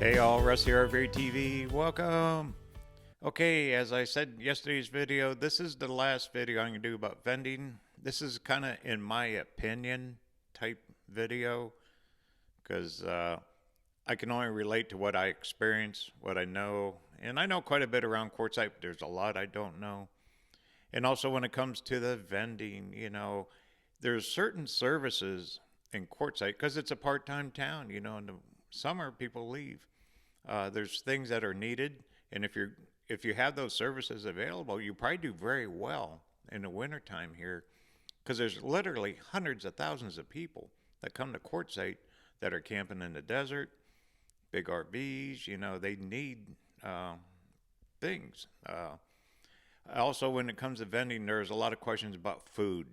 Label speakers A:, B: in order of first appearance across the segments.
A: Hey all, Russ here, RVerTV. Welcome. Okay, as I said in yesterday's video, this is the last video I'm going to do about vending. This is kind of, in my opinion, type video because I can only relate to what I experience, what I know, and I know quite a bit around Quartzsite, but there's a lot I don't know. And also when it comes to the vending, there's certain services in Quartzsite because it's a part-time town, in the summer people leave. There's things that are needed, and if you have those services available, you probably do very well in the wintertime here because there's literally hundreds of thousands of people that come to Quartzsite that are camping in the desert, big RVs, they need things. Also, when it comes to vending, there's a lot of questions about food,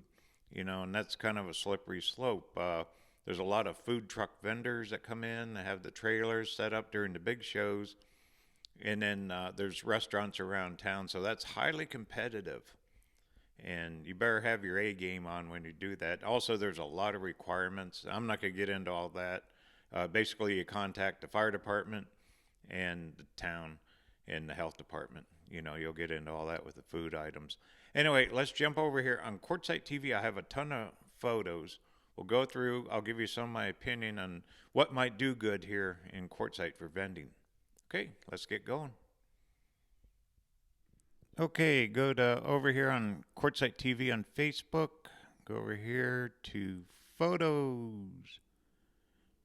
A: and that's kind of a slippery slope. There's a lot of food truck vendors that come in, that have the trailers set up during the big shows, and then there's restaurants around town, so that's highly competitive. And you better have your A game on when you do that. Also, there's a lot of requirements. I'm not going to get into all that. Basically, you contact the fire department and the town and the health department. You'll get into all that with the food items. Anyway, let's jump over here. On Quartzsite TV, I have a ton of photos. We'll go through, I'll give you some of my opinion on what might do good here in Quartzsite for vending. Okay, let's get going. Okay, go to over here on Quartzsite TV on Facebook. Go over here to photos.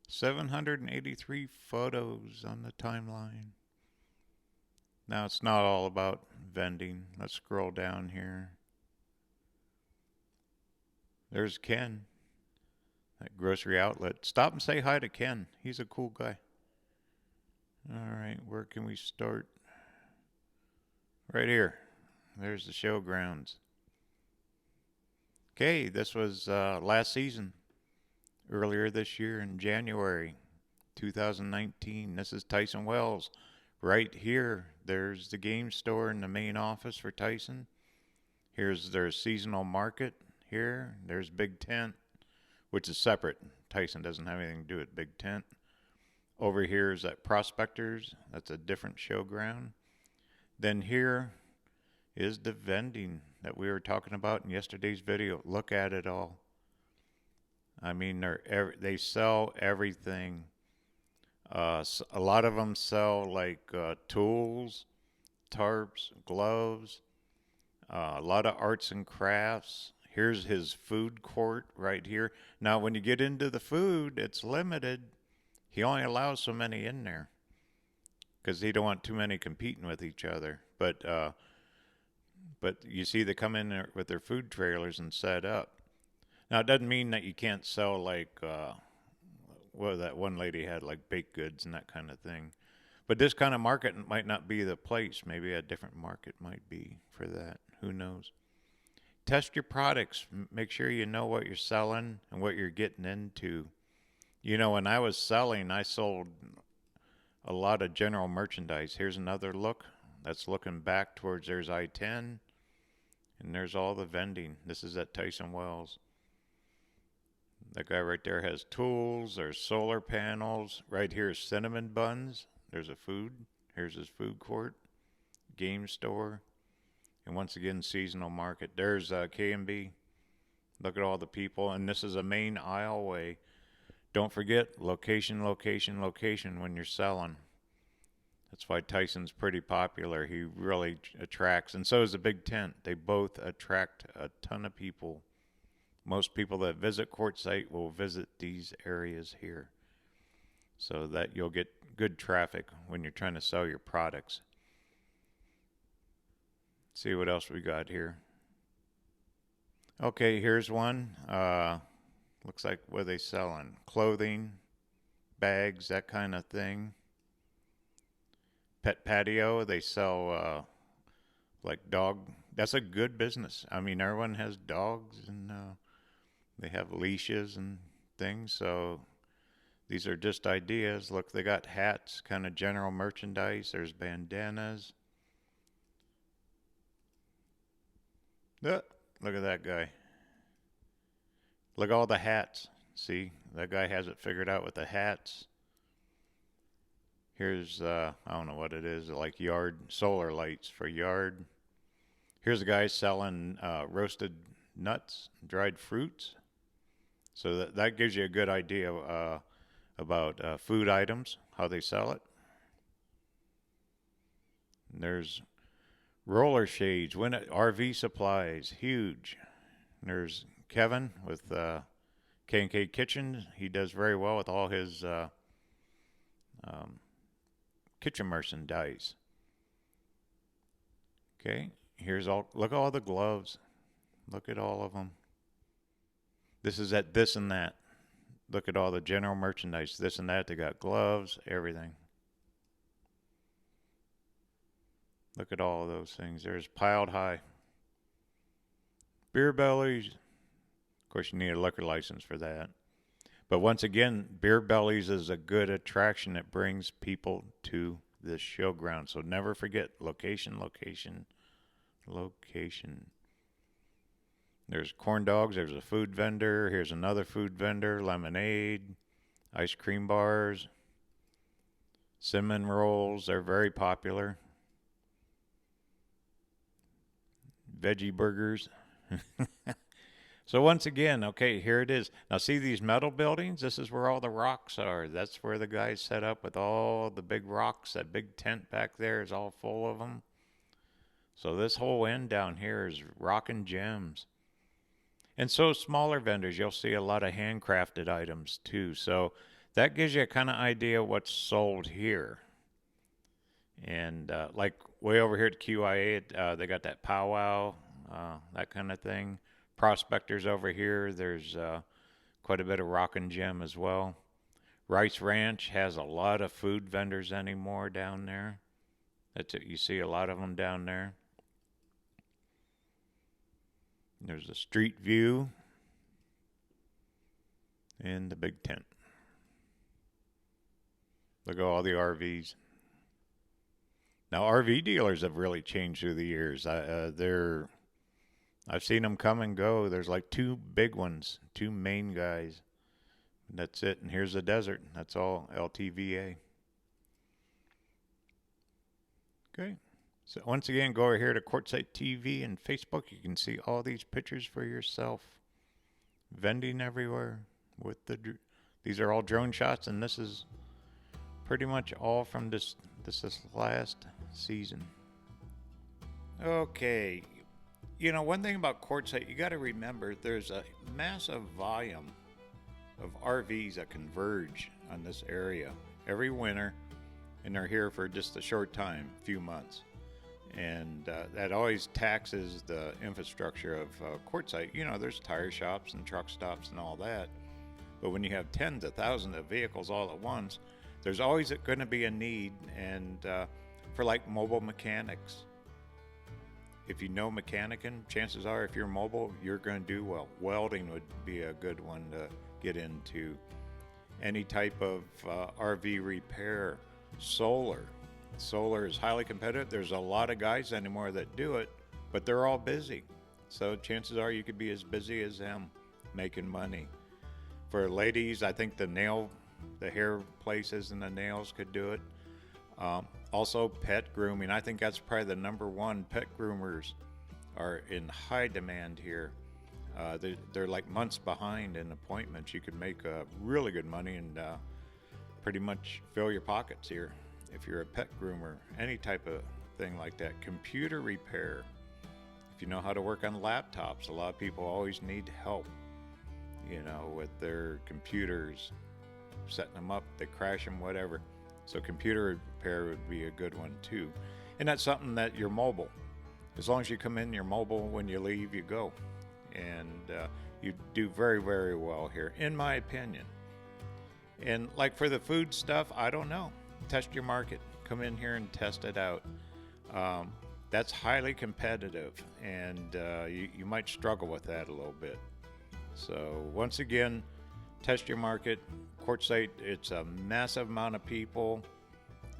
A: 783 photos on the timeline. Now it's not all about vending. Let's scroll down here. There's Ken, that grocery outlet. Stop and say hi to Ken. He's a cool guy. All right, where can we start? Right here. There's the showgrounds. Okay, this was last season, earlier this year in January 2019. This is Tyson Wells. Right here, there's the game store and the main office for Tyson. Here's their seasonal market here. There's Big Tent, which is separate. Tyson doesn't have anything to do with Big Tent. Over here is at Prospectors. That's a different showground. Then here is the vending that we were talking about in yesterday's video. Look at it all. I mean, they sell everything. A lot of them sell like tools, tarps, gloves, a lot of arts and crafts. Here's his food court right here. Now, when you get into the food, it's limited. He only allows so many in there because he don't want too many competing with each other. But you see they come in there with their food trailers and set up. Now, it doesn't mean that you can't sell like, that one lady had, like baked goods and that kind of thing. But this kind of market might not be the place. Maybe a different market might be for that. Who knows? Test your products. Make sure you know what you're selling and what you're getting into. When I was selling, I sold a lot of general merchandise. Here's another look. That's looking back towards, there's I-10. And there's all the vending. This is at Tyson Wells. That guy right there has tools. There's solar panels. Right here is cinnamon buns. There's a food. Here's his food court. Game store. And once again, seasonal market. There's K&B. Look at all the people. And this is a main aisleway. Don't forget location, location, location when you're selling. That's why Tyson's pretty popular. He really attracts. And so is the Big Tent. They both attract a ton of people. Most people that visit Quartzsite will visit these areas here so that you'll get good traffic when you're trying to sell your products. See what else we got here. Okay, here's one. Looks like what are they selling? Clothing, bags, that kind of thing. Pet patio, they sell like dog. That's a good business. I mean, everyone has dogs and they have leashes and things, so these are just ideas. Look, they got hats, kind of general merchandise. There's bandanas. Look at that guy. Look at all the hats. See, that guy has it figured out with the hats. Here's, I don't know what it is, like yard solar lights for yard. Here's a guy selling roasted nuts, dried fruits. So that gives you a good idea about food items, how they sell it. And there's roller shades, RV supplies, huge. And there's Kevin with K&K Kitchen. He does very well with all his kitchen merchandise. Okay, look at all the gloves. Look at all of them. This is at This and That. Look at all the general merchandise, this and that. They got gloves, everything. Look at all of those things. There's piled high. Beer bellies. Of course, you need a liquor license for that. But once again, Beer Bellies is a good attraction. It brings people to this showground. So never forget location, location, location. There's corn dogs. There's a food vendor. Here's another food vendor. Lemonade, ice cream bars, cinnamon rolls. They're very popular. Veggie burgers. So once again, okay, here it is. Now see these metal buildings? This is where all the rocks are. That's where the guys set up with all the big rocks. That big tent back there is all full of them. So this whole end down here is rock and gems. And so smaller vendors, you'll see a lot of handcrafted items too. So that gives you a kind of idea what's sold here. And like way over here at QIA, they got that powwow, that kind of thing. Prospectors over here, there's quite a bit of rock and gem as well. Rice Ranch has a lot of food vendors anymore down there. That's it. You see a lot of them down there. There's a street view and the big tent. Look at all the RVs. Now RV dealers have really changed through the years. I've seen them come and go. There's like two big ones, two main guys. That's it. And here's the desert. That's all LTVA. Okay. So once again, go over here to Quartzsite TV and Facebook. You can see all these pictures for yourself. Vending everywhere with these are all drone shots, and this is pretty much all from this last season. Okay. You know, one thing about Quartzsite, you got to remember there's a massive volume of RVs that converge on this area every winter, and they're here for just a short time, few months. And that always taxes the infrastructure of Quartzsite. You know, there's tire shops and truck stops and all that. But when you have tens of thousands of vehicles all at once, there's always going to be a need and for like mobile mechanics. If you know mechanicing, chances are if you're mobile, you're going to do well. Welding would be a good one to get into. Any type of RV repair. Solar. Solar is highly competitive. There's a lot of guys anymore that do it, but they're all busy. So chances are you could be as busy as them making money. For ladies, I think the hair places and the nails could do it. Also pet grooming. I think that's probably the number one. Pet groomers are in high demand here. They're like months behind in appointments. You could make really good money and pretty much fill your pockets here if you're a pet groomer. Any type of thing like that. Computer repair. If you know how to work on laptops, a lot of people always need help, you know, with their computers, setting them up, they crash them, whatever. So computer repair would be a good one too. And that's something that you're mobile. As long as you come in, you're mobile. When you leave, you go. And you do very, very well here, in my opinion. And like for the food stuff, I don't know. Test your market. Come in here and test it out. That's highly competitive, and you might struggle with that a little bit. So once again, test your market. Quartzsite, it's a massive amount of people.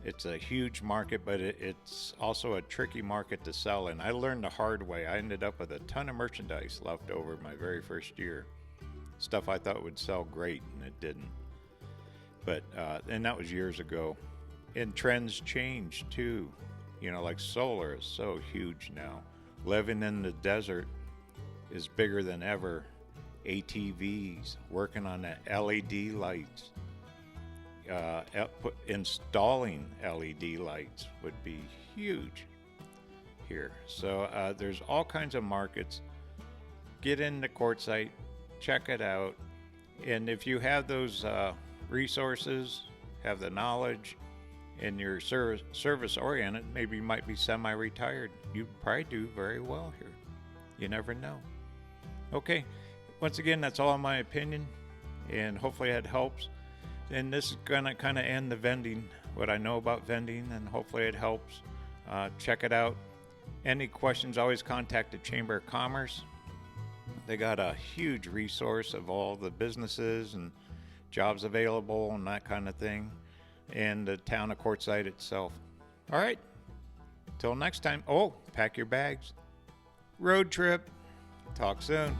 A: It's a huge market, but it's also a tricky market to sell in. I learned the hard way. I ended up with a ton of merchandise left over my very first year. Stuff I thought would sell great, and it didn't. But and that was years ago. And trends change too. You know, like solar is so huge now. Living in the desert is bigger than ever. ATVs, working on the LED lights. Installing LED lights would be huge here. So there's all kinds of markets. Get into Quartzsite, check it out. And if you have those resources, have the knowledge, and you're service oriented, maybe you might be semi-retired. You probably do very well here. You never know. Okay, once again, that's all in my opinion, and hopefully it helps. And this is gonna kind of end the vending, what I know about vending, and hopefully it helps. Check it out. Any questions, always contact the Chamber of Commerce. They got a huge resource of all the businesses and jobs available and that kind of thing, and the town of Quartzsite itself. All right, till next time. Oh, pack your bags. Road trip. Talk soon.